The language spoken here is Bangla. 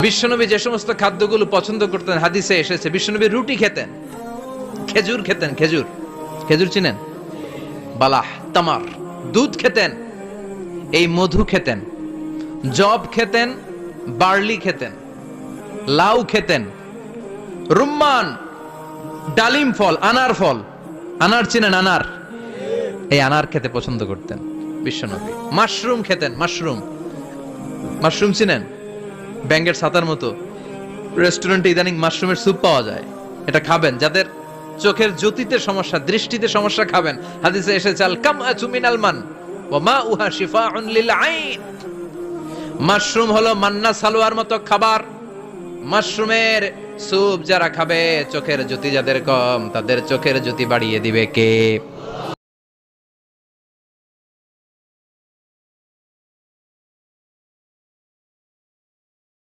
বিশ্বনবী যে সমস্ত খাদ্যগুলো পছন্দ করতেন হাদিসে এসেছে, বিশ্বনবী রুটি খেতেন, খেজুর খেতেন, খেজুর, খেজুর চিনেন, বালাহ, তামার, দুধ খেতেন, এই মধু খেতেন, জব খেতেন, বার্লি খেতেন, লাউ খেতেন, রুম্মান, ডালিম ফল, আনার ফল, আনার চিনেন, আনার, এই আনার খেতে পছন্দ করতেন বিশ্বনবী। মাশরুম খেতেন, মাশরুম, মাশরুম চিনেন, ব্যাঙ্গের ছাতার মতো, রেস্টুরেন্টে ইদানিং মাশরুমের স্যুপ পাওয়া যায়, এটা খাবেন। যাদের চোখের জ্যোতিতে সমস্যা, দৃষ্টিতে সমস্যা, খাবেন। হাদিসে এসেছে আল কামআতু মিনাল মান ওয়া মাউহা শিফাউন লিল আইন। মাশরুম হলো মান্না সালোয়ার মতো খাবার। মাশরুমের স্যুপ যারা খাবে, চোখের জ্যোতি যাদের কম, তাদের চোখের জ্যোতি বাড়িয়ে দিবে কে?